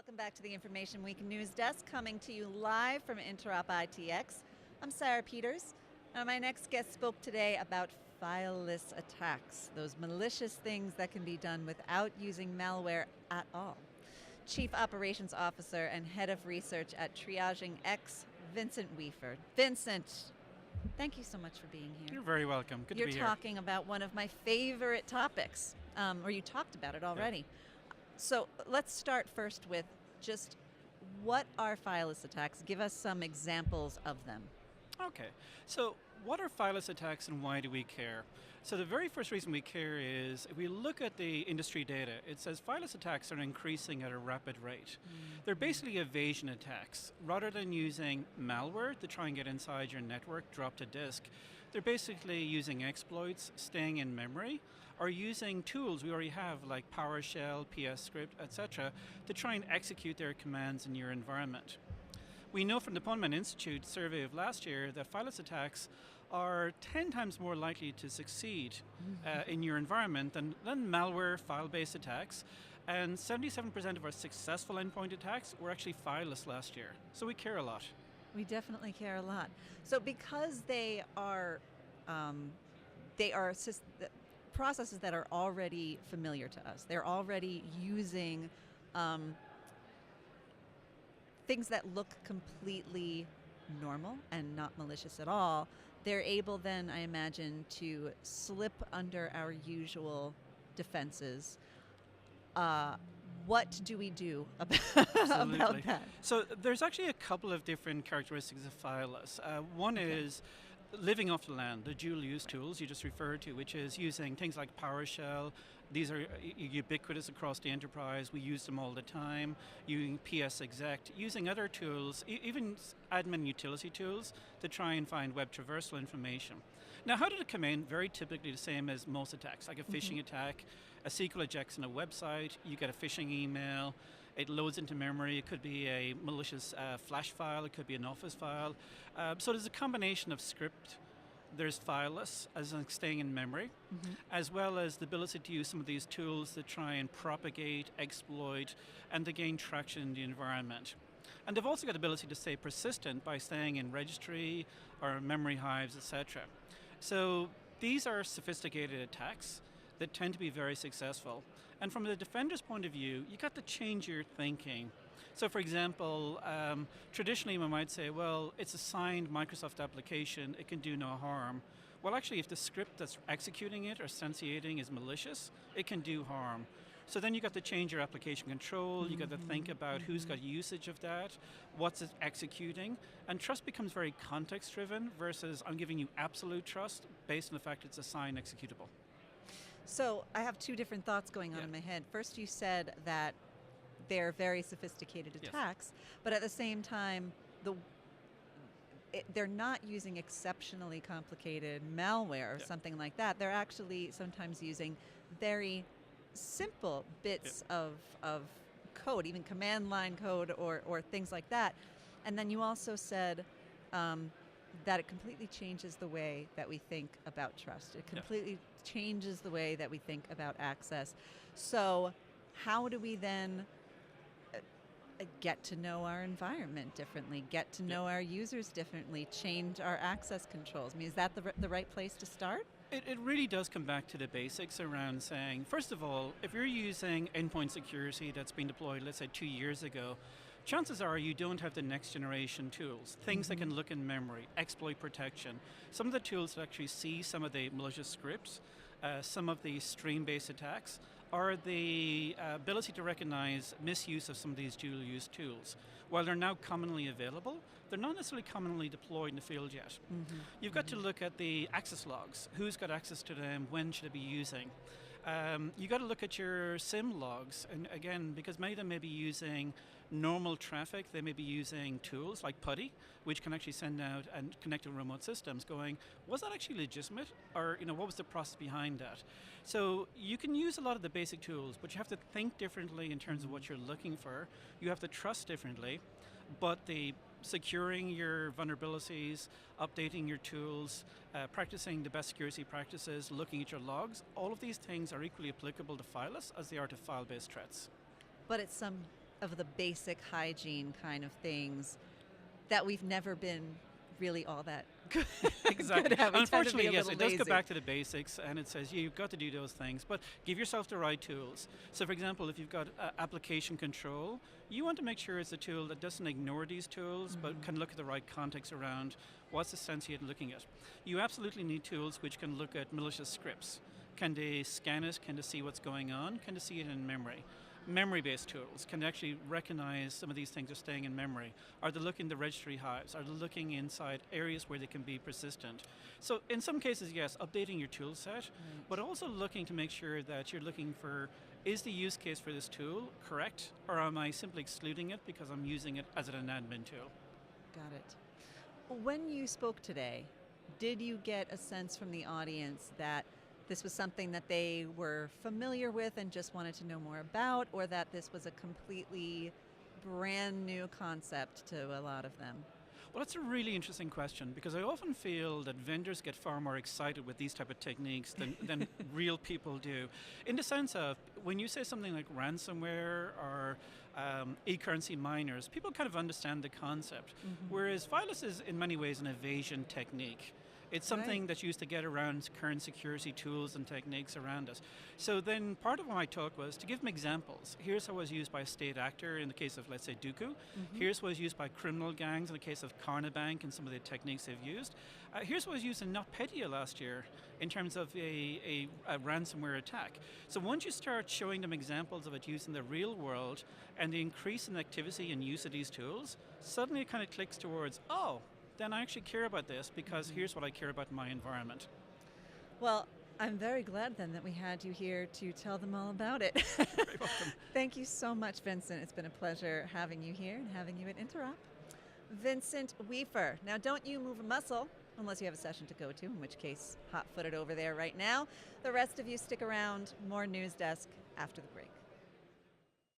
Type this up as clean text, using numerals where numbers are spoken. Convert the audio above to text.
Welcome back to the Information Week News Desk, coming to you live from Interop ITX. I'm Sarah Peters. My next guest spoke today about fileless attacks, those malicious things that can be done without using malware at all. Chief Operations Officer and Head of Research at Triaging X, Vincent Weafer. Vincent, thank you so much for being here. You're very welcome. Good to be here. You're talking about one of my favorite topics, or you talked about it already. Yeah. So let's start first with just what are fileless attacks? Give us some examples of them. Okay, so what are fileless attacks and why do we care? So the very first reason we care is if we look at the industry data, it says fileless attacks are increasing at a rapid rate. They're basically evasion attacks. Rather than using malware to try and get inside your network, drop to disk, they're basically using exploits, staying in memory, or using tools we already have like PowerShell, PS script, etc., to try and execute their commands in your environment. We know from the Ponemon Institute survey of last year that fileless attacks are 10 times more likely to succeed in your environment than malware file-based attacks. And 77% of our successful endpoint attacks were actually fileless last year. So we care a lot. We definitely care a lot. So because they are processes that are already familiar to us, they're already using things that look completely normal and not malicious at all, they're able then, I imagine, to slip under our usual defenses. What do we do about that? So there's actually a couple of different characteristics of fileless. One is living off the land, the dual use tools you just referred to, which is using things like PowerShell. These are ubiquitous across the enterprise. We use them all the time. Using PS exec, using other tools, even admin utility tools to try and find web traversal information. Now, how did it come in? Very typically the same as most attacks, like a phishing attack. A SQL ejects on a website, you get a phishing email, it loads into memory. It could be a malicious flash file, it could be an Office file. So there's a combination of script, there's fileless, as in staying in memory, as well as the ability to use some of these tools to try and propagate, exploit, and to gain traction in the environment. And they've also got the ability to stay persistent by staying in registry or memory hives, etc. So these are sophisticated attacks that tend to be very successful. And from the defender's point of view, you got to change your thinking. So for example, traditionally we might say, well, it's a signed Microsoft application, it can do no harm. Well, actually, if the script that's executing it or instantiating is malicious, it can do harm. So then you got to change your application control, you got to think about who's got usage of that, what's it executing, and trust becomes very context driven versus I'm giving you absolute trust based on the fact it's a signed executable. So I have two different thoughts going on in my head. First, you said that they're very sophisticated attacks, but at the same time, they're not using exceptionally complicated malware or something like that. They're actually sometimes using very simple bits of code, even command line code or things like that. And then you also said that it completely changes the way that we think about trust. It completely changes the way that we think about access. So how do we then get to know our environment differently, get to know our users differently, change our access controls? I mean, is that the right place to start? It really does come back to the basics around saying, first of all, if you're using endpoint security that's been deployed, let's say 2 years ago, chances are you don't have the next generation tools, things that can look in memory, exploit protection. Some of the tools that actually see some of the malicious scripts, some of the stream-based attacks, or the ability to recognize misuse of some of these dual-use tools. While they're now commonly available, they're not necessarily commonly deployed in the field yet. You've got to look at the access logs. Who's got access to them? When should it be using? You got to look at your SIM logs, and again, because many of them may be using normal traffic, they may be using tools like PuTTY, which can actually send out and connect to remote systems going, was that actually legitimate? Or what was the process behind that? So you can use a lot of the basic tools, but you have to think differently in terms of what you're looking for. You have to trust differently, but the securing your vulnerabilities, updating your tools, practicing the best security practices, looking at your logs, all of these things are equally applicable to fileless as they are to file-based threats. But it's some of the basic hygiene kind of things that we've never been really all that good, Exactly. good at. We tend to be Unfortunately, a yes, little it does go lazy. back to the basics, and it says you've got to do those things, but give yourself the right tools. So, for example, if you've got application control, you want to make sure it's a tool that doesn't ignore these tools, but can look at the right context around what's the sense you're looking at. You absolutely need tools which can look at malicious scripts. Can they scan it? Can they see what's going on? Can they see it in memory? Memory-based tools can actually recognize some of these things are staying in memory. Are they looking the registry hives? Are they looking inside areas where they can be persistent? So in some cases, yes, updating your tool set, but also looking to make sure that you're looking for, is the use case for this tool correct, or am I simply excluding it because I'm using it as an admin tool? Got it. When you spoke today, did you get a sense from the audience that this was something that they were familiar with and just wanted to know more about, or that this was a completely brand new concept to a lot of them? Well, that's a really interesting question, because I often feel that vendors get far more excited with these type of techniques than real people do. In the sense of, when you say something like ransomware or e-currency miners, people kind of understand the concept. Whereas Phyllis is in many ways an evasion technique. It's something that's used to get around current security tools and techniques around us. So then part of my talk was to give them examples. Here's how it was used by a state actor in the case of, let's say, Dooku. Here's what was used by criminal gangs in the case of Carnabank and some of the techniques they've used. Here's what was used in NotPetya last year in terms of a ransomware attack. So once you start showing them examples of it used in the real world and the increase in activity and use of these tools, suddenly it kind of clicks towards, oh, then I actually care about this because here's what I care about in my environment. Well, I'm very glad then that we had you here to tell them all about it. You're very welcome. Thank you so much, Vincent. It's been a pleasure having you here and having you at Interop. Vincent Weafer. Now, don't you move a muscle unless you have a session to go to, in which case, hot-footed over there right now. The rest of you stick around. More News Desk after the break.